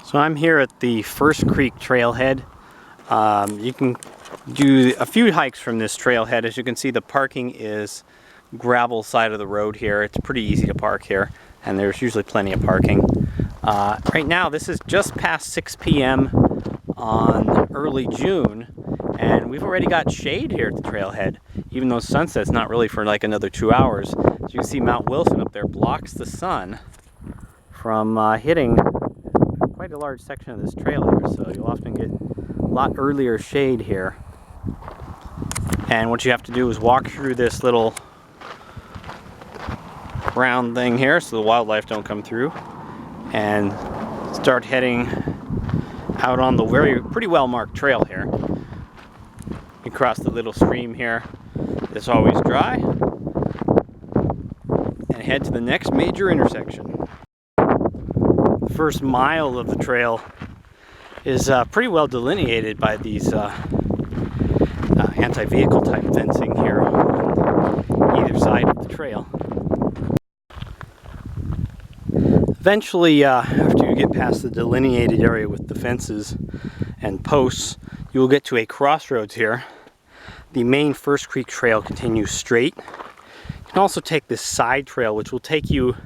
So I'm here at the First Creek trailhead. You can do a few hikes from this trailhead. As you can see, the parking is gravel side of the road here. It's pretty easy to park here, and there's usually plenty of parking. Right now, this is just past 6 p.m. on early June, and we've already got shade here at the trailhead, even though sunset's not really for like another 2 hours. As you can see, Mount Wilson up there blocks the sun from hitting quite a large section of this trail here, so you'll often get a lot earlier shade here. And what you have to do is walk through this little round thing here so the wildlife don't come through, and start heading out on the pretty well marked trail here. You cross the little stream here that's always dry and head to the next major intersection. The first mile of the trail is pretty well delineated by these anti-vehicle type fencing here on either side of the trail. Eventually, after you get past the delineated area with the fences and posts, you will get to a crossroads here. The main First Creek trail continues straight. You can also take this side trail, which will take you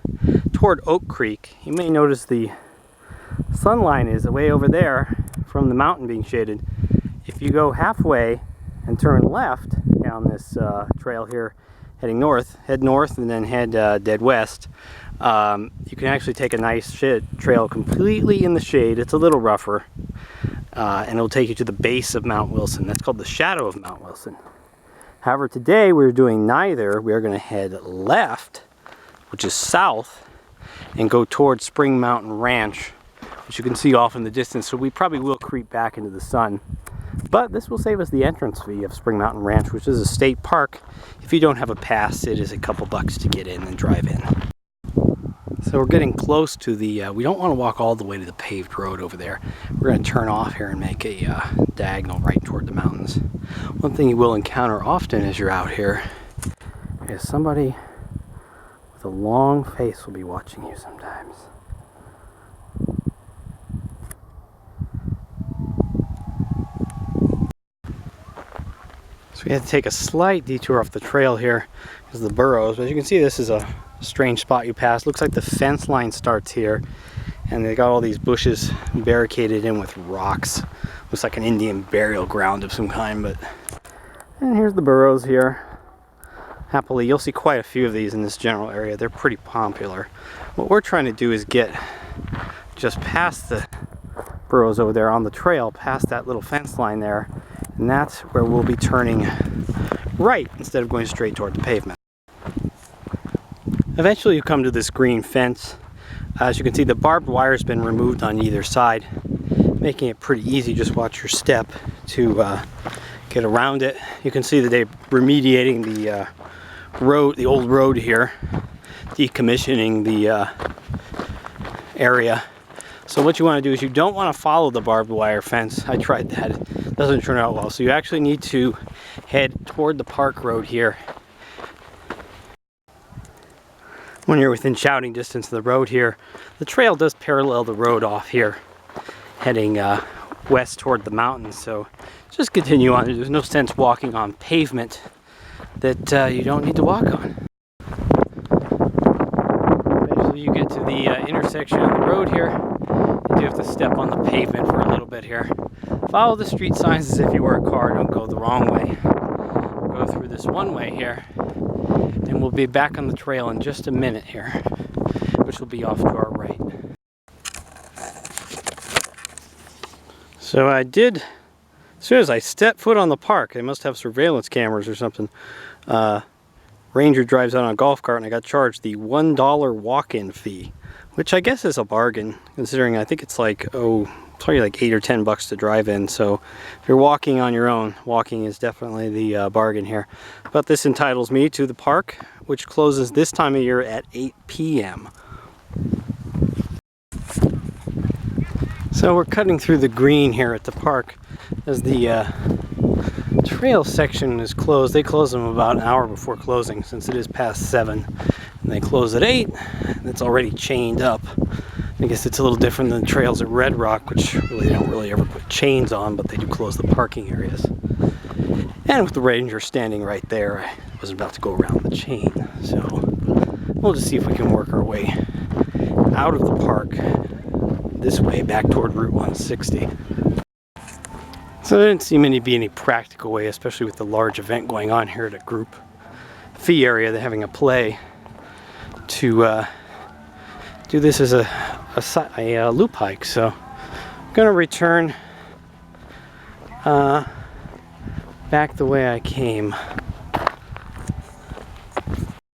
toward Oak Creek. You may notice the sun line is way over there from the mountain being shaded. If you go halfway and turn left down this trail here, heading north, head north and then head dead west, you can actually take a nice trail completely in the shade. It's a little rougher, and it'll take you to the base of Mount Wilson. That's called the shadow of Mount Wilson. However, today we're doing neither. We are going to head left, which is south, and go towards Spring Mountain Ranch, which you can see off in the distance. So we probably will creep back into the sun. But this will save us the entrance fee of Spring Mountain Ranch, which is a state park. If you don't have a pass, it is a couple bucks to get in and drive in. So we're getting close to the, we don't want to walk all the way to the paved road over there. We're going to turn off here and make a diagonal right toward the mountains. One thing you will encounter often as you're out here is somebody with a long face will be watching you sometimes. So we had to take a slight detour off the trail here because of the burrows. But as you can see, this is a strange spot you pass. Looks like the fence line starts here, and they got all these bushes barricaded in with rocks. Looks like an Indian burial ground of some kind. And here's the burrows here. Happily, you'll see quite a few of these in this general area. They're pretty popular. What we're trying to do is get just past the burrows over there on the trail, past that little fence line there, and that's where we'll be turning right instead of going straight toward the pavement. Eventually you come to this green fence. As you can see, the barbed wire has been removed on either side, making it pretty easy. Just watch your step to get around it. You can see that they're remediating the road, the old road here, decommissioning the area. So what you want to do is you don't want to follow the barbed wire fence. I tried that. It doesn't turn out well. So you actually need to head toward the park road here. When you're within shouting distance of the road here, the trail does parallel the road off here, heading west toward the mountains. So just continue on. There's no sense walking on pavement that you don't need to walk on. Eventually you get to the intersection of the road here. You do have to step on the pavement for a little bit here. Follow the street signs as if you were a car. Don't go the wrong way. Go through this one way here, and we'll be back on the trail in just a minute here, which will be off to our right. So I did, as soon as I stepped foot on the park, they must have surveillance cameras or something. Ranger drives out on a golf cart, and I got charged the $1 walk-in fee, which I guess is a bargain, considering I think it's like, probably like $8 or $10 to drive in. So if you're walking on your own, walking is definitely the bargain here. But this entitles me to the park, which closes this time of year at 8 p.m. So we're cutting through the green here at the park as the trail section is closed. They close them about an hour before closing, since it is past 7. And they close at 8, and it's already chained up I guess it's a little different than the trails at Red Rock, which really don't really ever put chains on, but they do close the parking areas. And with the ranger standing right there, I was about to go around the chain. So we'll just see if we can work our way out of the park this way back toward Route 160. So there didn't seem to be any practical way, especially with the large event going on here at a group fee area. They're having a play to do this as a loop hike. So I'm gonna return back the way I came.